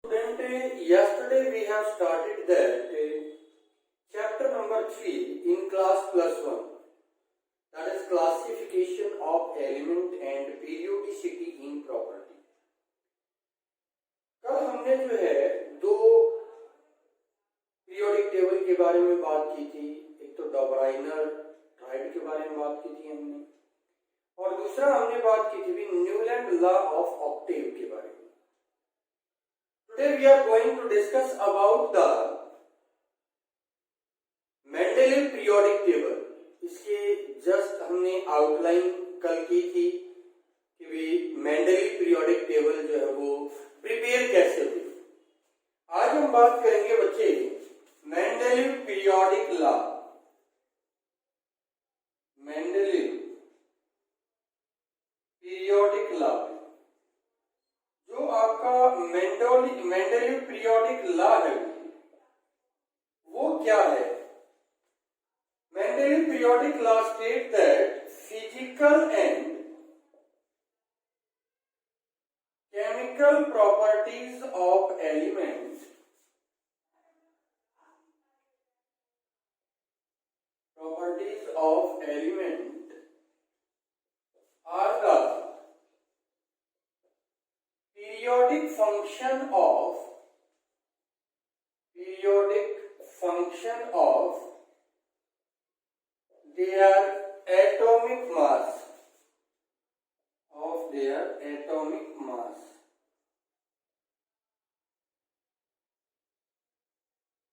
Student, yesterday we have started that chapter number 3 in class plus 1, that is classification of element and periodicity in property. कल हमने जो है दो periodic table के बारे में बात की थी। एक तो डॉबराइनर राइट के बारे में बात की थी हमने, और दूसरा हमने बात की थी न्यूलैंड लॉ ऑफ ऑक्टेव के बारे में। Today we are going to discuss about the mendelieve periodic table। इसके जस्ट हमने आउटलाइन कल की थी कि भी mendelieve periodic table जो है वो प्रिपेयर कैसे होती है। आज हम बात करेंगे बच्चे mendelieve periodic law। mendelieve periodic law जो आपका मेंडेलीव पीरियोडिक लॉ है वो क्या है। Mendeleev periodic law state that physical and chemical properties of elements are the periodic function of their atomic mass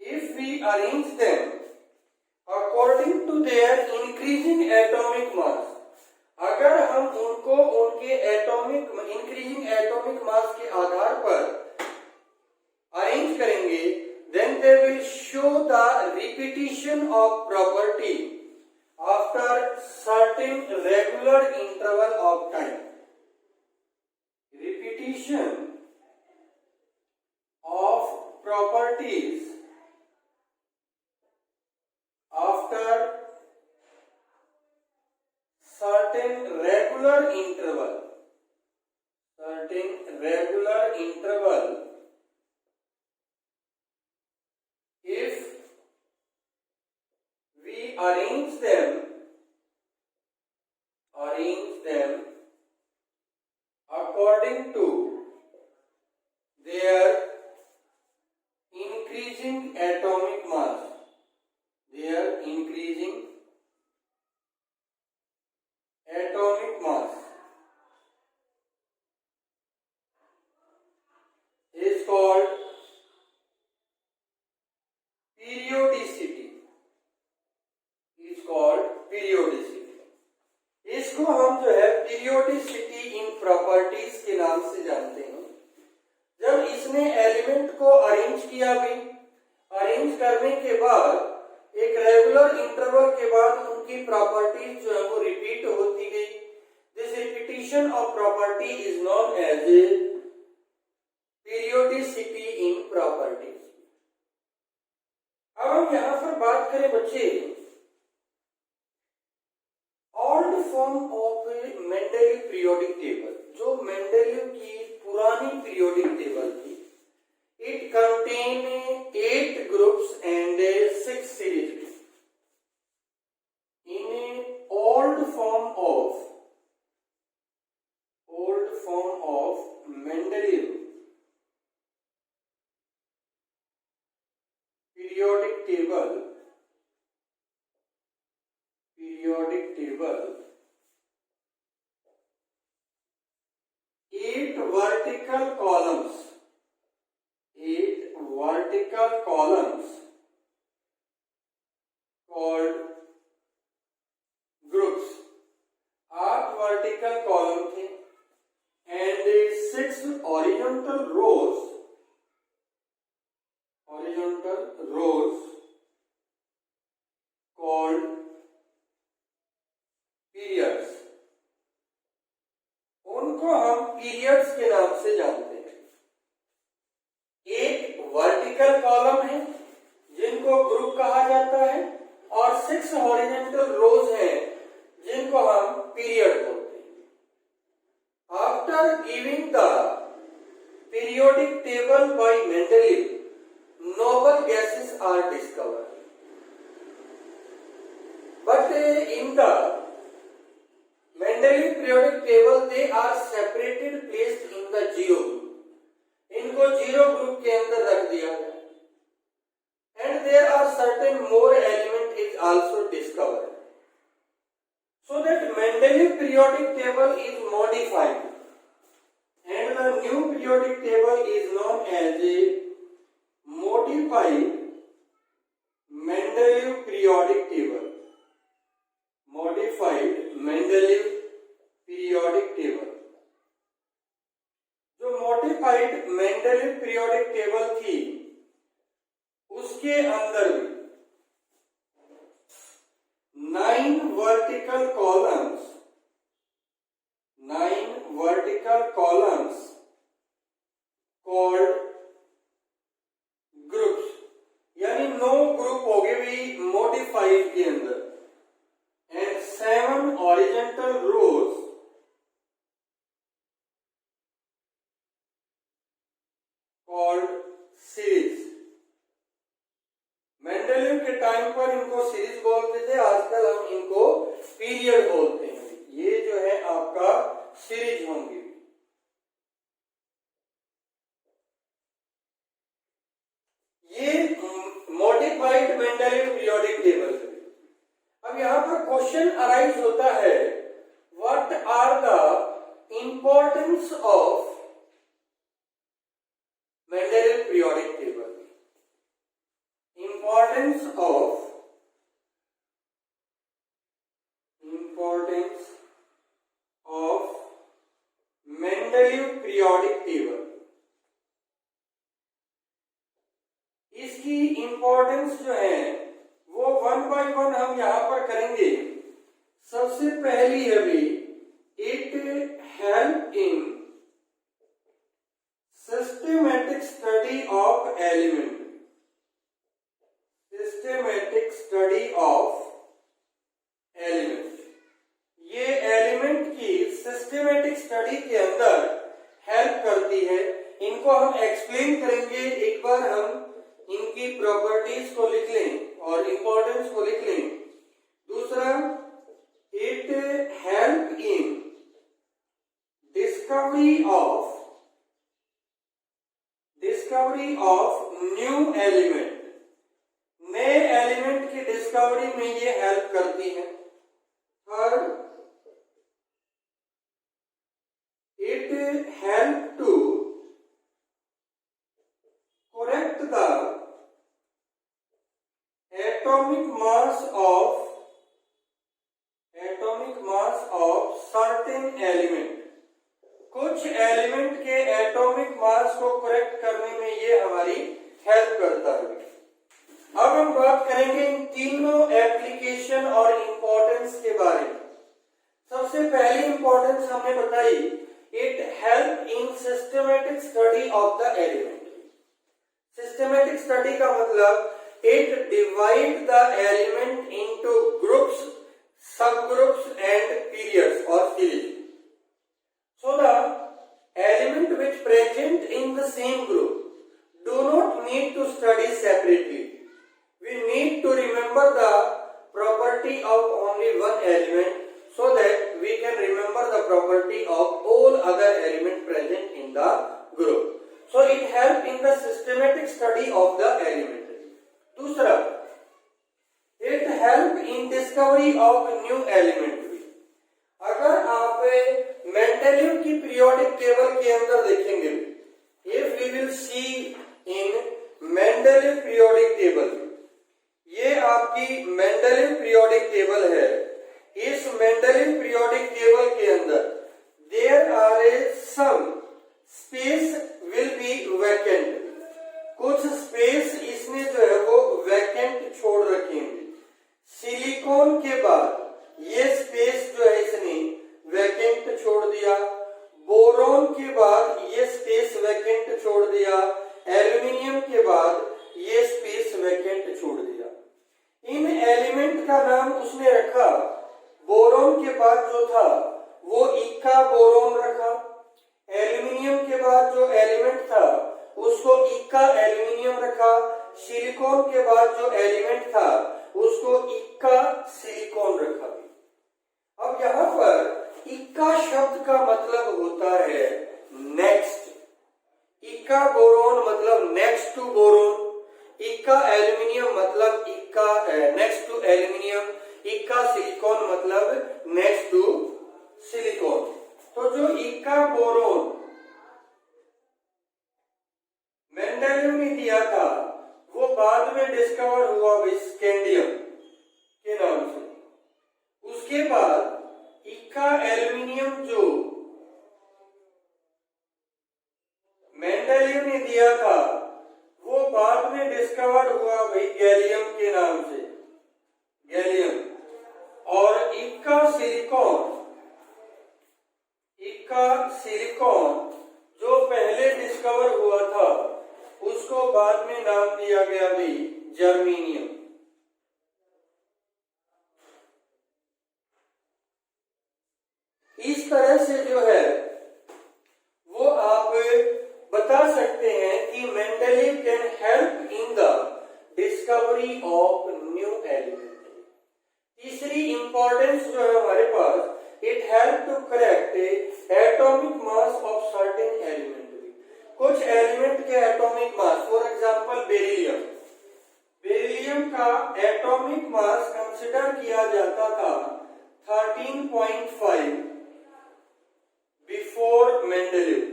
if we arrange them according to their increasing atomic mass। अगर हम उनको उनके increasing atomic mass के आधार पर arrange करेंगे, then they will show the repetition of property after certain regular interval of time। repetition of properties after certain regular interval if we arrange them according to their increasing atomic mass is called periodicity। इसको हम जो है periodicity in properties के नाम से जानते हैं। जब इसने एलिमेंट को अरेंज किया भी, अरेंज करने के बाद एक रेगुलर इंटरवल के बाद उनकी प्रॉपर्टीज जो है वो रिपीट होती गई। This repetition of property is known as a periodicity in properties. अब हम यहां पर बात करें बच्चे old form of Mendeleev periodic table. जो मेंडेलीव की पुरानी पीरियोडिक टेबल थी, it contain 8 groups and 6 series. In old form of Mendeleev periodic table 8 vertical columns called groups। 8 vertical column थे and 6 horizontal rows called periods। उनको हम periods के नाम से जानते हैं। एक वर्टिकल कॉलम है जिनको ग्रुप कहा जाता है, और 6 हॉरिजॉन्टल रोज हैं जिनको हम पीरियड बोलते हैं। After giving the periodic table by Mendeleev, noble gases are discovered. But in the Mendeleev periodic table, they are separated, placed in the zero group. इनको जीरो ग्रुप के अंदर रख दिया गया. And there are certain more element is also discovered. So that Mendeleev periodic table is modified. And the new periodic table is known as a modified Mendeleev periodic table. Modified Mendeleev periodic table. जो modified Mendeleev periodic table थी, उसके अंदर भी 9 vertical columns called groups, यानी 9 group हो गए भी modified के अंदर, and 7 horizontal rows called series. Mendeleev के टाइम पर इनको सीरीज बोलते थे, आजकल हम इनको पीरियड बोलते हैं. ये जो है आपका सीरीज होंगी. ये मॉडिफाइड मेंडेलीव पीरियोडिक टेबल है. अब यहाँ पर क्वेश्चन अराइज होता है, what are the importance of Mendeleev periodic table. Importance of Mendeleev periodic table. इसकी इंपॉर्टेंस जो है वो वन बाय वन हम यहां पर करेंगे. सबसे पहली है भी, it help in systematic study of element. Systematic study of element. ये एलिमेंट की सिस्टमैटिक स्टडी के अंदर हेल्प करती है. इनको हम एक्सप्लेन करेंगे. एक बार हम इनकी प्रॉपर्टीज को लिख लें और इंपॉर्टेंस को लिख लें. दूसरा, it help in discovery of new element. नए एलिमेंट की डिस्कवरी में ये हेल्प करती है. Third, it help to correct the atomic mass of certain element. कुछ एलिमेंट के एटॉमिक मास को करेक्ट करने में ये हमारी हेल्प करता है. अब हम बात करेंगे इन तीनों एप्लीकेशन और इंपॉर्टेंस के बारे में. सबसे पहली इंपॉर्टेंस हमने बताई, it help in systematic study of the element. Systematic study का मतलब, it divide the element into groups, सब ग्रुप्स एंड पीरियड्स और series. So the element which present in the same group do not need to study separately. We need to remember the property of only one element so that we can remember the property of all other elements present in the group. So it helps in the systematic study of the element. दूसरा, it helps in discovery of new element. अगर आप Mendeleev की periodic table के अंदर देखेंगे, if we will see in Mendeleev periodic table, ये आपकी Mendeleev periodic table है. इस मेंडेलीव पीरियोडिक टेबल के अंदर there are some space will be vacant. कुछ स्पेस इसने जो है वो वैकेंट छोड़ रखेंगे. सिलिकॉन के बाद ये स्पेस जो है इसने वैकेंट छोड़ दिया. बोरोन के बाद ये स्पेस वैकेंट छोड़ दिया. एल्यूमिनियम के बाद ये स्पेस वैकेंट छोड़ दिया. इन एलिमेंट का नाम उसने रखा, बोरोन के बाद जो था वो इक्का बोरोन रखा. एल्यूमिनियम के बाद जो एलिमेंट था उसको इक्का एल्यूमिनियम रखा, सिलिकॉन के बाद जो एलिमेंट था उसको इक्का सिलिकॉन रखा। अब यहाँ पर इक्का शब्द का मतलब होता है नेक्स्ट। इक्का बोरोन मतलब नेक्स्ट टू बोरोन, इक्का एल्यूमिनियम मतलब इक्का नेक्स्ट टू एल्यूमिनियम, इक्का सिलिकॉन मतलब नेक्स्ट टू सिलिकॉन। तो जो इक्का बोरोन मेंडेलीव ने दिया था वो बाद में डिस्कवर हुआ स्कैंडियम के नाम से। उसके बाद इक्का एल्यूमिनियम जो मेंडेलीव ने दिया था वो बाद में डिस्कवर हुआ भाई गैलियम के नाम से, गैलियम। और इक्का सिलिकॉन जो पहले डिस्कवर हुआ था उसको बाद में नाम दिया गया भाई जर्मेनियम। इस तरह से जो है वो आप बता सकते हैं कि Mendeleev can help in the discovery of new element. तीसरी इंपॉर्टेंस जो है हमारे पास, it help to correct atomic mass of certain element. कुछ एलिमेंट के atomic mass, for example beryllium, beryllium का एटॉमिक मास कंसिडर किया जाता था 13.5 बिफोर मेंडेलीव।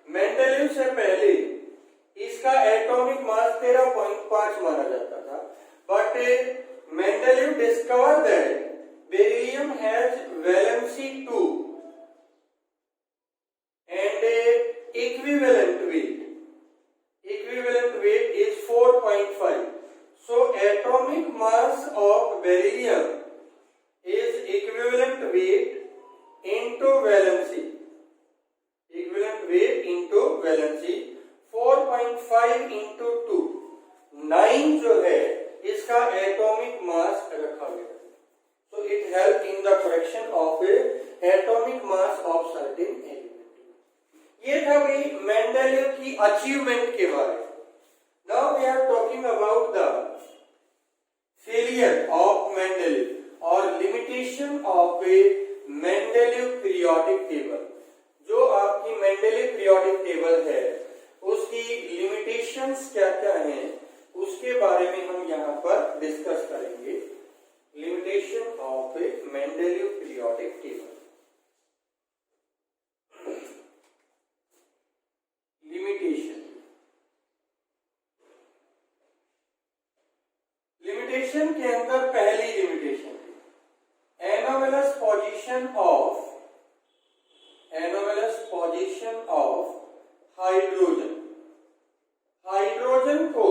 मेंडेलीव से पहले इसका एटॉमिक मास 13.5 माना जाता था, but Mendeleev discover that beryllium has valency 2 and equivalent weight is 4.5. So atomic mass of beryllium is equivalent weight into valency. 4.5 into 2, 9 जो है इसका एटॉमिक मास रखा गया। So it helps in the correction of atomic mass of certain element. ये था भाई Mendeleev की achievement के बारे में। Now we are talking about the failure of Mendeleev और limitation of a Mendeleev periodic table. जो आपकी मेंडेलीव पीरियोडिक टेबल है उसकी लिमिटेशंस क्या क्या हैं उसके बारे में हम यहाँ पर डिस्कस करेंगे। Limitation of a Mendeleev periodic table. Limitation के अंदर पहली limitation anomalous position of hydrogen. Hydrogen को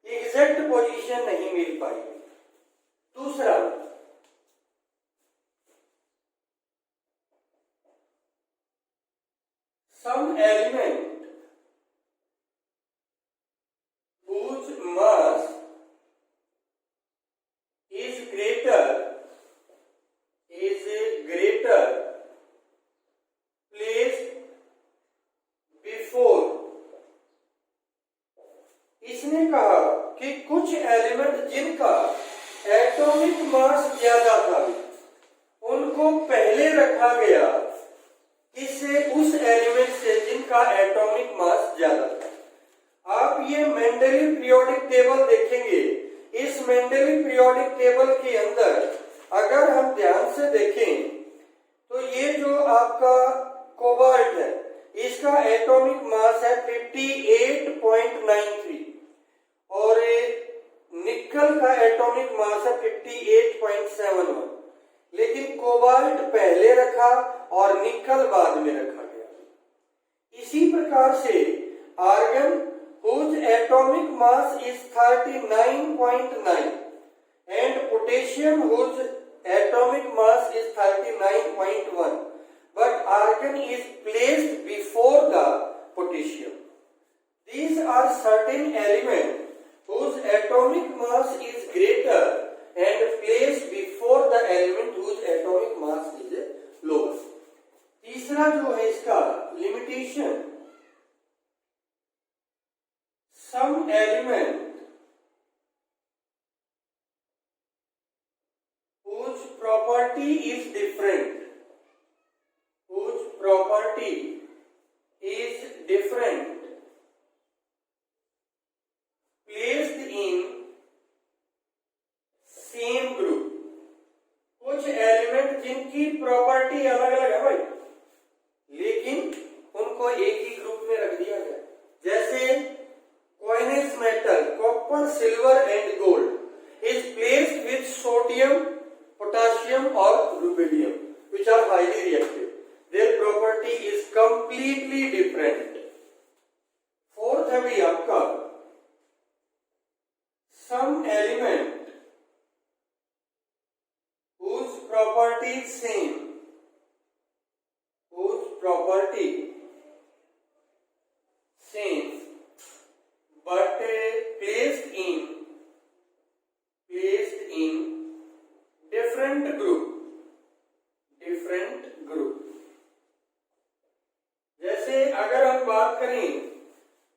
एग्जैक्ट पोजीशन नहीं मिल पाई। दूसरा, some element whose mass is greater placed before। इसने कहा कि कुछ एलिमेंट जिनका एटॉमिक मास ज्यादा था उनको पहले रखा गया इससे उस एलिमेंट से जिनका एटॉमिक मास ज्यादा था। आप ये मेंडेलीव पीरियोडिक टेबल देखेंगे। इस मेंडेलीव पीरियोडिक टेबल के अंदर अगर हम ध्यान से देखें तो ये जो आपका कोबाल्ट है इसका एटॉमिक मास है 58.93 और निकल का एटॉमिक मास है 58.71। लेकिन कोबाल्ट पहले रखा और निकल बाद में रखा गया। इसी प्रकार से argon whose atomic mass is 39.9 and potassium whose atomic mass is 39.1, but argon is placed before the potassium. These are certain elements whose atomic mass is greater and placed before the element whose atomic mass is lower. तीसरा जो है इसका limitation position, some element whose property is different, whose property is different, placed in same group. कुछ element जिनकी property अलग अलग है भाई, लेकिन उनको एक ही ग्रुप में रख दिया गया. जैसे coinous metal copper, silver and gold is placed with sodium, potassium or rubidium, which are highly reactive. Their property is completely different. Fourth है भी आपका some element whose property is same, whose property same, but placed in different group. जैसे अगर हम बात करें,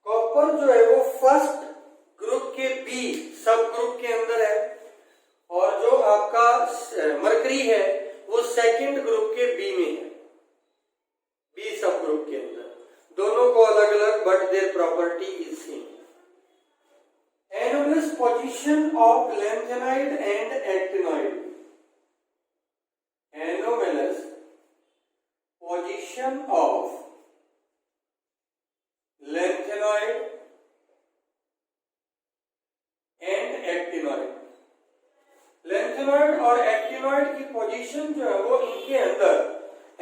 copper जो है वो फर्स्ट ग्रुप के बी सब ग्रुप के अंदर है, और जो आपका मरकरी है वो सेकंड ग्रुप के बी में है, बी सब ग्रुप के अंदर. दोनों को अलग अलग, but their property is same. Anomalous position of lanthanide and actinide. Anomalous position of lanthanide and actinide. Lanthanoid और एक्टिनॉइड की पोजीशन जो है वो इनके अंदर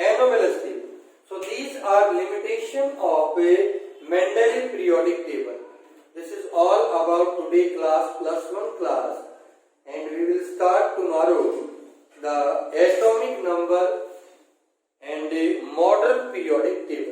एनोमलस थी. So these are limitation of a Mendeleev periodic table. This is all about today class +1 class, and we will start tomorrow the atomic number and the modern periodic table.